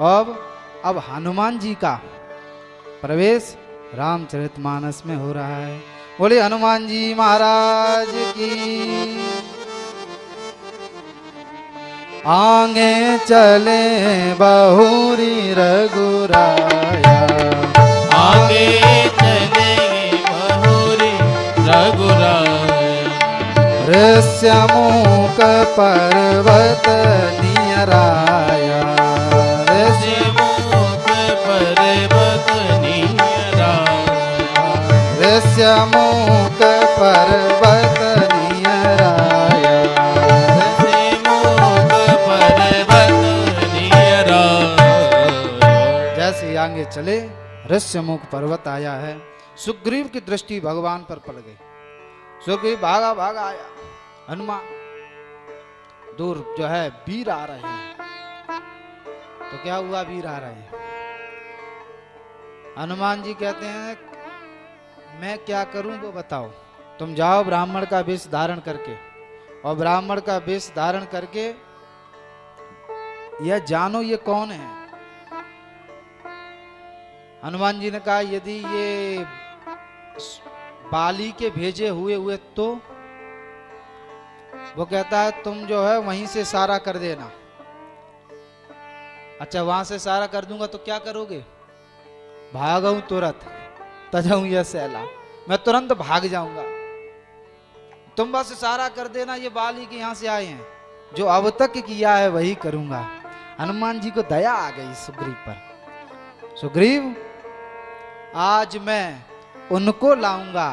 अब हनुमान जी का प्रवेश रामचरितमानस में हो रहा है। बोले हनुमान जी महाराज की। आगे चले बहुरी रघुराया, आगे चले बहुरी रघुराया। ऋष्यमुख पर्वत नियराया, ऋष्यमुख पर्वत नियराया। ऋष्यमुख पर्वत नियराया। ऋष्यमुख पर्वत नियराया। जैसे आगे चले ऋष्यमुख पर्वत आया है। सुग्रीव की दृष्टि भगवान पर पड़ गई। सुग्रीव भागा भागा आया। हनुमान दूर जो है वीर आ रहे हैं। तो क्या हुआ, वीर आ रहे हैं। हनुमान जी कहते हैं मैं क्या करूं वो बताओ। तुम जाओ ब्राह्मण का वेश धारण करके, और ब्राह्मण का वेश धारण करके यह जानो ये कौन है। हनुमान जी ने कहा यदि ये बाली के भेजे हुए तो वो कहता है तुम जो है वहीं से सारा कर देना। अच्छा वहां से सारा कर दूंगा तो क्या करोगे। भागूं तुरंत तजाऊं यह सैला, मैं तुरंत भाग जाऊंगा। तुम बस सारा कर देना, ये बाली के यहां से आए हैं, जो अब तक किया है वही करूंगा। हनुमान जी को दया आ गई सुग्रीव पर। सुग्रीव आज मैं उनको लाऊंगा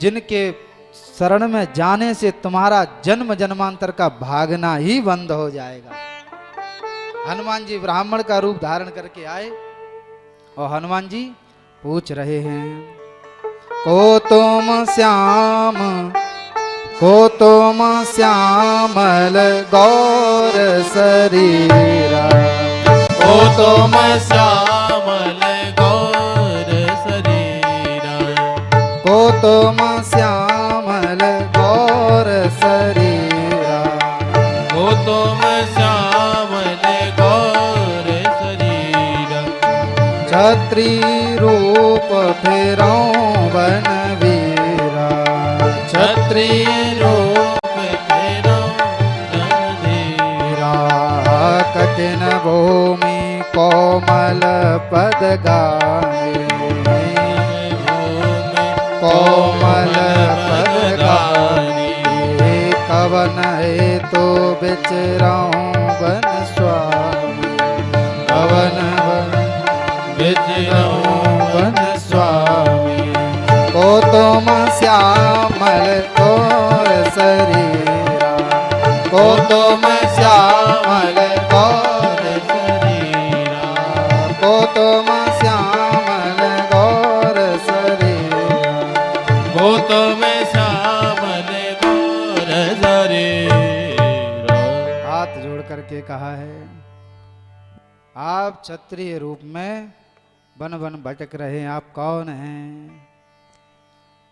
जिनके शरण में जाने से तुम्हारा जन्म जन्मांतर का भागना ही बंद हो जाएगा। हनुमान जी ब्राह्मण का रूप धारण करके आए और हनुमान जी पूछ रहे हैं को तुम श्यामल गौर शरीरा, को तुम श्यामल गौर शरीरा। को तुम श्यामल गौर शरीरा। को तुम श्यामल गौर शरीरा। छत्री रूप फेरो बनवीरा। छत्री रूप फेरो बनवीरा। कठिन भूमि कोमल पद गाए, कोमल पद गाए। कवन है तो बिचराऊं बन स्वामी, कवन बिचराऊं बन स्वामी। को तुम श्यामल गौर शरीरा, को तुम श्यामल गौर शरीरा। को तुम श्यामल गौर शरीरा। को तुम श्यामल गौर शरीरा। हाथ जोड़ करके कहा है आप क्षत्रिय रूप में वन वन भटक रहे हैं, आप कौन हैं।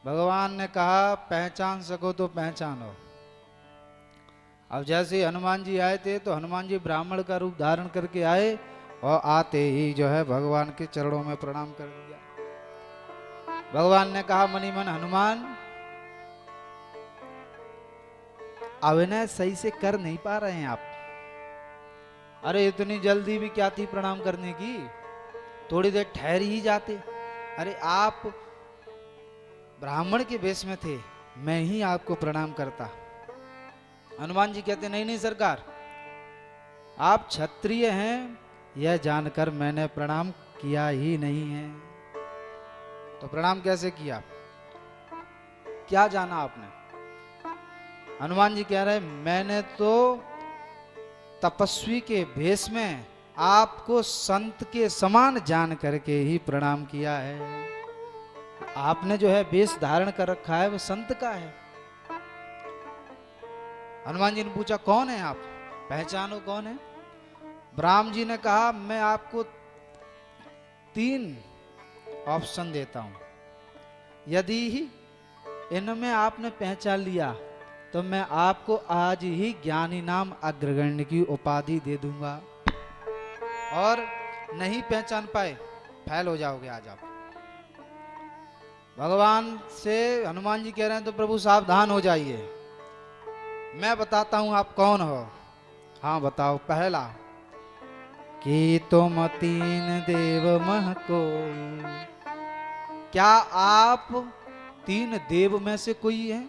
भगवान ने कहा पहचान सको तो पहचानो। अब जैसे हनुमान जी आए थे तो हनुमान जी ब्राह्मण का रूप धारण करके आए और आते ही जो है भगवान के चरणों में प्रणाम कर दिया। भगवान ने कहा मनी मन हनुमान अभिनय सही से कर नहीं पा रहे हैं आप। अरे इतनी जल्दी भी क्या थी प्रणाम करने की, थोड़ी देर ठहर ही जाते। अरे आप ब्राह्मण के वेश में थे, मैं ही आपको प्रणाम करता। हनुमान जी कहते नहीं नहीं सरकार, आप क्षत्रिय हैं यह जानकर मैंने प्रणाम किया ही नहीं है। तो प्रणाम कैसे किया, क्या जाना आपने। हनुमान जी कह रहे मैंने तो तपस्वी के भेष में आपको संत के समान जान करके ही प्रणाम किया है। आपने जो है वेश धारण कर रखा है वो संत का है। हनुमान जी ने पूछा कौन है आप, पहचानो कौन है। ब्राह्मण जी ने कहा मैं आपको 3 ऑप्शन देता हूं, यदि इनमें आपने पहचान लिया तो मैं आपको आज ही ज्ञानी नाम अग्रगण्य की उपाधि दे दूंगा। और नहीं पहचान पाए, फैल हो जाओगे आज आप। भगवान से हनुमान जी कह रहे हैं तो प्रभु सावधान हो जाइए, मैं बताता हूं आप कौन हो। हाँ बताओ। पहला कि तुम तीन देव मह कोई, क्या आप तीन देव में से कोई हैं?